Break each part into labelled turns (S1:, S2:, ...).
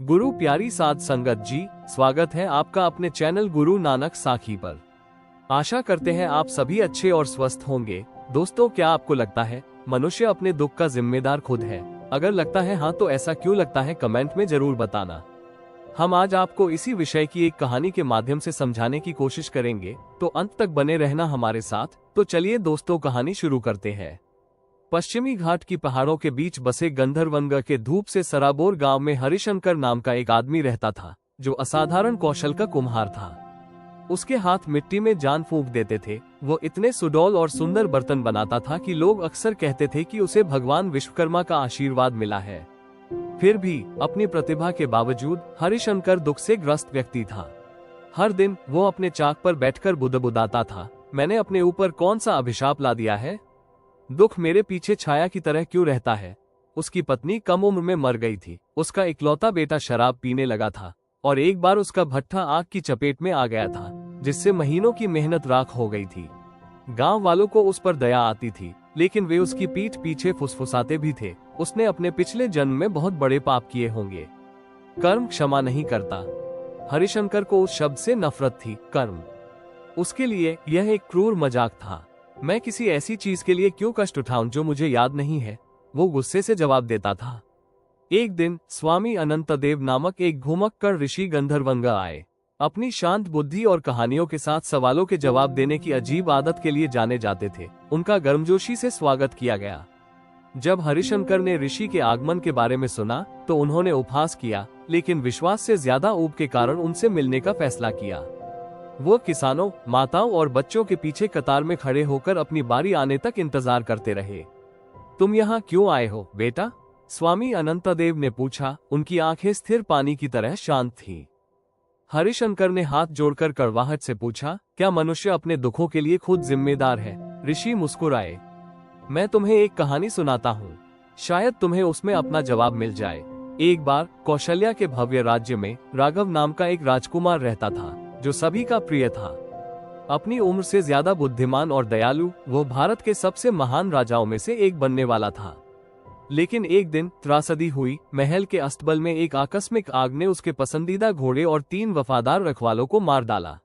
S1: गुरु प्यारी साध संगत जी, स्वागत है आपका अपने चैनल गुरु नानक साखी पर। आशा करते हैं आप सभी अच्छे और स्वस्थ होंगे। दोस्तों, क्या आपको लगता है मनुष्य अपने दुख का जिम्मेदार खुद है? अगर लगता है हाँ, तो ऐसा क्यों लगता है कमेंट में जरूर बताना। हम आज आपको इसी विषय की एक कहानी के माध्यम से समझाने की कोशिश करेंगे, तो अंत तक बने रहना हमारे साथ। तो चलिए दोस्तों, कहानी शुरू करते हैं। पश्चिमी घाट की पहाड़ों के बीच बसे गंधर्वंग के धूप से सराबोर गांव में हरिशंकर नाम का एक आदमी रहता था, जो असाधारण कौशल का कुम्हार था। उसके हाथ मिट्टी में जान फूंक देते थे। वो इतने सुडौल और सुंदर बर्तन बनाता था कि लोग अक्सर कहते थे कि उसे भगवान विश्वकर्मा का आशीर्वाद मिला है। फिर भी अपनी प्रतिभा के बावजूद हरिशंकर दुख से ग्रस्त व्यक्ति था। हर दिन वो अपने चाक पर बैठकर बुदबुदाता था, मैंने अपने ऊपर कौन सा अभिशाप ला दिया है? दुख मेरे पीछे छाया की तरह क्यों रहता है? उसकी पत्नी कम उम्र में मर गई थी। उसका इकलौता बेटा शराब पीने लगा था और एक बार उसका भट्ठा आग की चपेट में आ गया था, जिससे महीनों की मेहनत राख हो गई थी। गांव वालों को उस पर दया आती थी, लेकिन वे उसकी पीठ पीछे फुसफुसाते भी थे। उसने अपने पिछले जन्म में बहुत बड़े पाप किए होंगे। कर्म क्षमा नहीं करता। हरिशंकर को उस शब्द से नफरत थी। कर्म उसके लिए यह एक क्रूर मजाक था। मैं किसी ऐसी चीज के लिए क्यों कष्ट उठाऊं जो मुझे याद नहीं है? वो गुस्से से जवाब देता था। एक दिन स्वामी अनंतदेव नामक एक घुमक्कड़ ऋषि गंधर्वंग आए। अपनी शांत बुद्धि और कहानियों के साथ सवालों के जवाब देने की अजीब आदत के लिए जाने जाते थे। उनका गर्मजोशी से स्वागत किया गया। जब हरिशंकर ने ऋषि के आगमन के बारे में सुना तो उन्होंने उपहास किया, लेकिन विश्वास से ज्यादा ऊब के कारण उनसे मिलने का फैसला किया। वो किसानों, माताओं और बच्चों के पीछे कतार में खड़े होकर अपनी बारी आने तक इंतजार करते रहे। तुम यहाँ क्यों आए हो बेटा? स्वामी अनंतदेव ने पूछा। उनकी आंखें स्थिर पानी की तरह शांत थीं। हरिशंकर ने हाथ जोड़कर कड़वाहट से पूछा, क्या मनुष्य अपने दुखों के लिए खुद जिम्मेदार है? ऋषि मुस्कुराए। मैं तुम्हें एक कहानी सुनाता हूँ, शायद तुम्हें उसमें अपना जवाब मिल जाए। एक बार कौशल्या के भव्य राज्य में राघव नाम का एक राजकुमार रहता था, जो सभी का प्रिय था। अपनी उम्र से ज्यादा बुद्धिमान और दयालु, वो भारत के सबसे महान राजाओं में से एक बनने वाला था। लेकिन एक दिन त्रासदी हुई। महल के अस्तबल में एक आकस्मिक आग ने उसके पसंदीदा घोड़े और 3 वफादार रखवालों को मार डाला।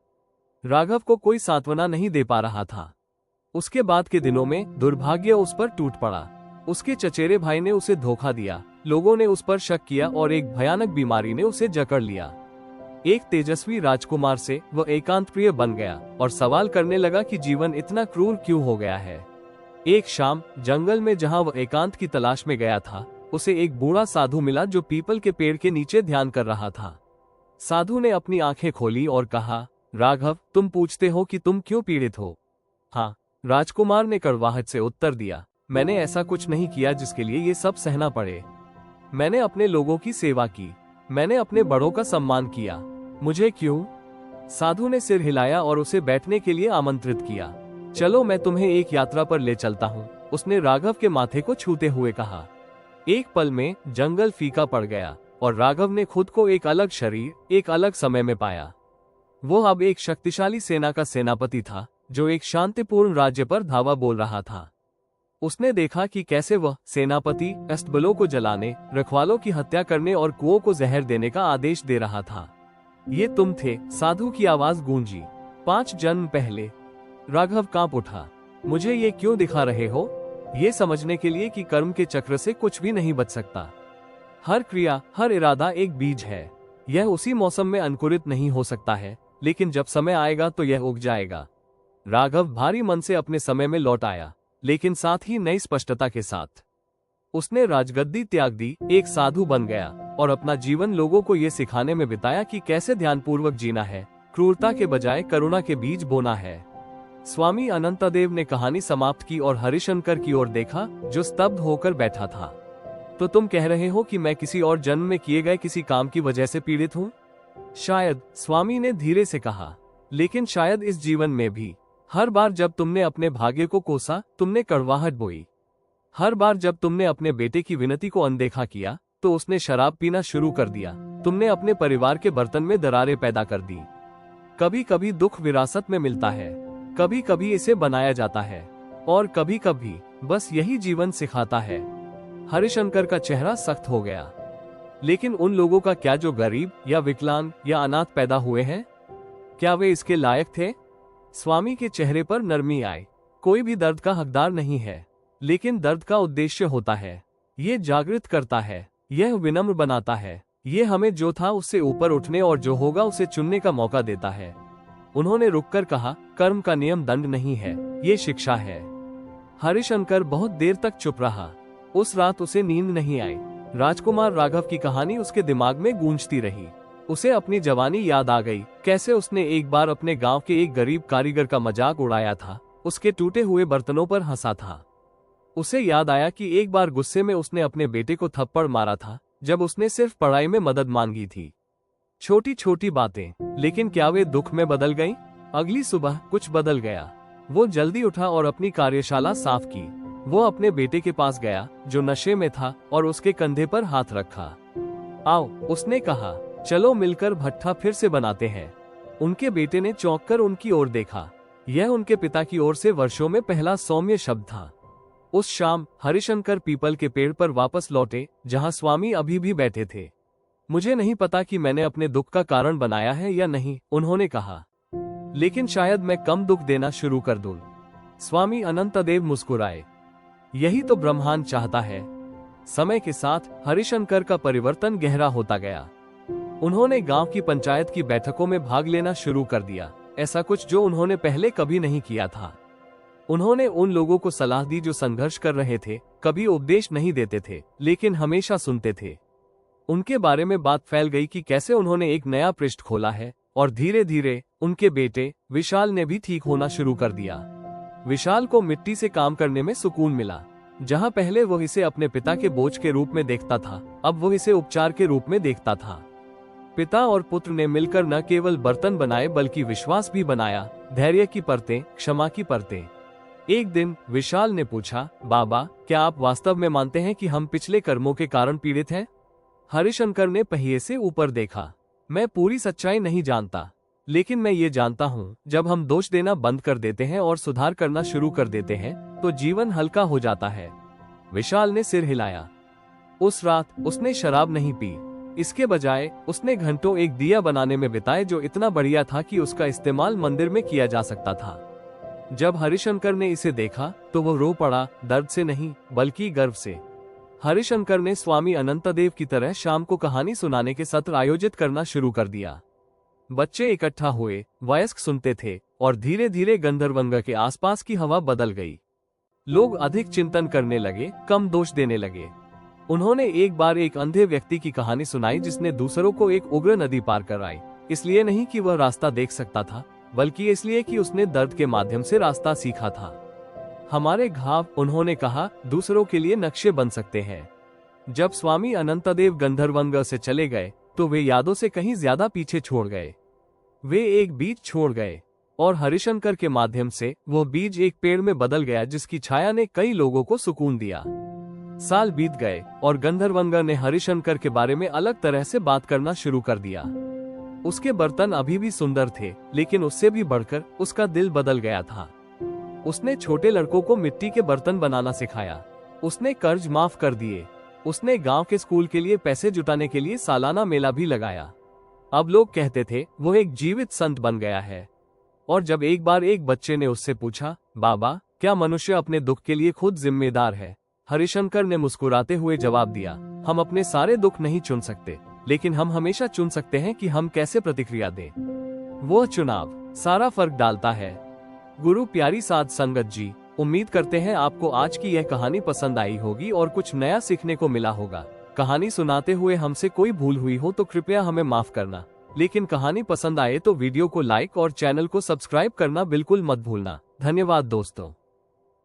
S1: राघव को कोई सांत्वना नहीं दे पा रहा था। उसके बाद के दिनों में दुर्भाग्य उस पर टूट पड़ा। उसके चचेरे भाई ने उसे धोखा दिया, लोगों ने उस पर शक किया और एक भयानक बीमारी ने उसे जकड़ लिया। एक तेजस्वी राजकुमार से वह एकांत प्रिय बन गया और सवाल करने लगा कि जीवन इतना क्रूर क्यों हो गया है। एक शाम जंगल में जहां वह एकांत की तलाश में गया था, उसे एक बूढ़ा साधु मिला जो पीपल के पेड़ के नीचे ध्यान कर रहा था। साधु ने अपनी आंखें खोली और कहा, राघव, तुम पूछते हो कि तुम क्यों पीड़ित हो? हाँ, राजकुमार ने कड़वाहट से उत्तर दिया, मैंने ऐसा कुछ नहीं किया जिसके लिए ये सब सहना पड़े। मैंने अपने लोगों की सेवा की, मैंने अपने बड़ों का सम्मान किया। मुझे क्यों? साधु ने सिर हिलाया और उसे बैठने के लिए आमंत्रित किया। चलो मैं तुम्हें एक यात्रा पर ले चलता हूँ, उसने राघव के माथे को छूते हुए कहा। एक पल में जंगल फीका पड़ गया और राघव ने खुद को एक अलग शरीर, एक अलग समय में पाया। वो अब एक शक्तिशाली सेना का सेनापति था, जो एक शांतिपूर्ण राज्य पर धावा बोल रहा था। उसने देखा कि कैसे वह सेनापति अस्तबलों को जलाने, रखवालों की हत्या करने और कुओं को जहर देने का आदेश दे रहा था। ये तुम थे? साधु की आवाज गूंजी। 5 जन्म पहले। राघव कांप उठा। मुझे ये क्यों दिखा रहे हो? ये समझने के लिए कि कर्म के चक्र से कुछ भी नहीं बच सकता। हर क्रिया, हर इरादा एक बीज है। यह उसी मौसम में अंकुरित नहीं हो सकता है, लेकिन जब समय आएगा तो यह उग जाएगा। राघव भारी मन से अपने समय में लौट आया, लेकिन साथ ही नई स्पष्टता के साथ। उसने राजगद्दी त्याग दी, एक साधु बन गया और अपना जीवन लोगों को ये सिखाने में बिताया कि कैसे ध्यानपूर्वक जीना है, क्रूरता के बजाय करुणा के बीज बोना है। स्वामी अनंतदेव ने कहानी समाप्त की और हरिशंकर की ओर देखा, जो स्तब्ध होकर बैठा था। तो तुम कह रहे हो कि मैं किसी और जन्म में किए गए किसी काम की वजह से पीड़ित हूँ? शायद, स्वामी ने धीरे से कहा, लेकिन शायद इस जीवन में भी। हर बार जब तुमने अपने भाग्य को कोसा, तुमने कड़वाहट बोई। हर बार जब तुमने अपने बेटे की विनती को अनदेखा किया, तो उसने शराब पीना शुरू कर दिया। तुमने अपने परिवार के बर्तन में दरारें पैदा कर दी। कभी कभी दुख विरासत में मिलता है, कभी कभी इसे बनाया जाता है, और कभी कभी बस यही जीवन सिखाता है। हरिशंकर का चेहरा सख्त हो गया। लेकिन उन लोगों का क्या जो गरीब या विकलांग या अनाथ पैदा हुए हैं, क्या वे इसके लायक थे? स्वामी के चेहरे पर नरमी आई। कोई भी दर्द का हकदार नहीं है, लेकिन दर्द का उद्देश्य होता है। ये जागृत करता है, यह विनम्र बनाता है, ये हमें जो था उससे ऊपर उठने और जो होगा उसे चुनने का मौका देता है। उन्होंने रुककर कहा, कर्म का नियम दंड नहीं है, ये शिक्षा है। हरिशंकर बहुत देर तक चुप रहा। उस रात उसे नींद नहीं आई। राजकुमार राघव की कहानी उसके दिमाग में गूंजती रही। उसे अपनी जवानी याद आ गई, कैसे उसने एक बार अपने गांव के एक गरीब कारीगर का मजाक उड़ाया था, उसके टूटे हुए बर्तनों पर हंसा था। उसे याद आया कि एक बार गुस्से में उसने अपने बेटे को थप्पड़ मारा था, जब उसने सिर्फ पढ़ाई में मदद मांगी थी। छोटी छोटी बातें, लेकिन क्या वे दुख में बदल गईं? अगली सुबह कुछ बदल गया। वो जल्दी उठा और अपनी कार्यशाला साफ की। वो अपने बेटे के पास गया जो नशे में था और उसके कंधे पर हाथ रखा। आओ, उसने कहा, चलो मिलकर भट्ठा फिर से बनाते हैं। उनके बेटे ने चौंक कर उनकी ओर देखा। यह उनके पिता की ओर से वर्षों में पहला सौम्य शब्द था। उस शाम हरिशंकर पीपल के पेड़ पर वापस लौटे, जहां स्वामी अभी भी बैठे थे। मुझे नहीं पता कि मैंने अपने दुख का कारण बनाया है या नहीं, उन्होंने कहा, लेकिन शायद मैं कम दुख देना शुरू कर दूं। स्वामी अनंतदेव मुस्कुराए। यही तो ब्रह्मांड चाहता है। समय के साथ हरिशंकर का परिवर्तन गहरा होता गया। उन्होंने गांव की पंचायत की बैठकों में भाग लेना शुरू कर दिया, ऐसा कुछ जो उन्होंने पहले कभी नहीं किया था। उन्होंने उन लोगों को सलाह दी जो संघर्ष कर रहे थे। कभी उपदेश नहीं देते थे, लेकिन हमेशा सुनते थे। उनके बारे में बात फैल गई कि कैसे उन्होंने एक नया पृष्ठ खोला है, और धीरे धीरे उनके बेटे विशाल ने भी ठीक होना शुरू कर दिया। विशाल को मिट्टी से काम करने में सुकून मिला। जहां पहले वो इसे अपने पिता के बोझ के रूप में देखता था, अब वो इसे उपचार के रूप में देखता था। पिता और पुत्र ने मिलकर न केवल बर्तन बनाए बल्कि विश्वास भी बनाया, धैर्य की परतें, क्षमा की परतें। एक दिन विशाल ने पूछा, बाबा, क्या आप वास्तव में मानते हैं कि हम पिछले कर्मों के कारण पीड़ित हैं? हरिशंकर ने पहिए से ऊपर देखा। मैं पूरी सच्चाई नहीं जानता, लेकिन मैं ये जानता हूँ, जब हम दोष देना बंद कर देते हैं और सुधार करना शुरू कर देते हैं, तो जीवन हल्का हो जाता है। विशाल ने सिर हिलाया। उस रात उसने शराब नहीं पी। इसके बजाय उसने घंटों एक दिया बनाने में बिताए जो इतना बढ़िया था कि उसका इस्तेमाल मंदिर में किया जा सकता था। जब हरिशंकर ने इसे देखा तो वो रो पड़ा, दर्द से नहीं बल्कि गर्व से। हरिशंकर ने स्वामी अनंतदेव की तरह शाम को कहानी सुनाने के सत्र आयोजित करना शुरू कर दिया। बच्चे इकट्ठा हुए, वयस्क सुनते थे, और धीरे धीरे गंधर्वंगा के आसपास की हवा बदल गई। लोग अधिक चिंतन करने लगे, कम दोष देने लगे। उन्होंने एक बार एक अंधे व्यक्ति की कहानी सुनाई जिसने दूसरों को एक उग्र नदी पार कराई, इसलिए नहीं कि वह रास्ता देख सकता था, बल्कि इसलिए कि उसने दर्द के माध्यम से रास्ता सीखा था। हमारे घाव, उन्होंने कहा, दूसरों के लिए नक्शे बन सकते हैं। जब स्वामी अनंतदेव गंधर्वंगा से चले गए तो वे यादों से कहीं ज्यादा पीछे छोड़ गए। वे एक बीज छोड़ गए, और हरिशंकर के माध्यम से वो बीज एक पेड़ में बदल गया जिसकी छाया ने कई लोगों को सुकून दिया। साल बीत गए और गंधर्वंगा ने हरिशंकर के बारे में अलग तरह से बात करना शुरू कर दिया। उसके बर्तन अभी भी सुंदर थे, लेकिन उससे भी बढ़कर उसका दिल बदल गया था। उसने छोटे लड़कों को मिट्टी के बर्तन बनाना सिखाया। उसने कर्ज माफ कर दिए। उसने गांव के स्कूल के लिए पैसे जुटाने के लिए सालाना मेला भी लगाया। अब लोग कहते थे वो एक जीवित संत बन गया है। और जब एक बार एक बच्चे ने उससे पूछा, बाबा, क्या मनुष्य अपने दुख के लिए खुद जिम्मेदार है? हरिशंकर ने मुस्कुराते हुए जवाब दिया, हम अपने सारे दुख नहीं चुन सकते, लेकिन हम हमेशा चुन सकते हैं कि हम कैसे प्रतिक्रिया दें। वो चुनाव सारा फर्क डालता है। गुरु प्यारी साध संगत जी, उम्मीद करते हैं आपको आज की यह कहानी पसंद आई होगी और कुछ नया सीखने को मिला होगा। कहानी सुनाते हुए हमसे कोई भूल हुई हो तो कृपया हमें माफ करना, लेकिन कहानी पसंद आए तो वीडियो को लाइक और चैनल को सब्सक्राइब करना बिल्कुल मत भूलना। धन्यवाद दोस्तों।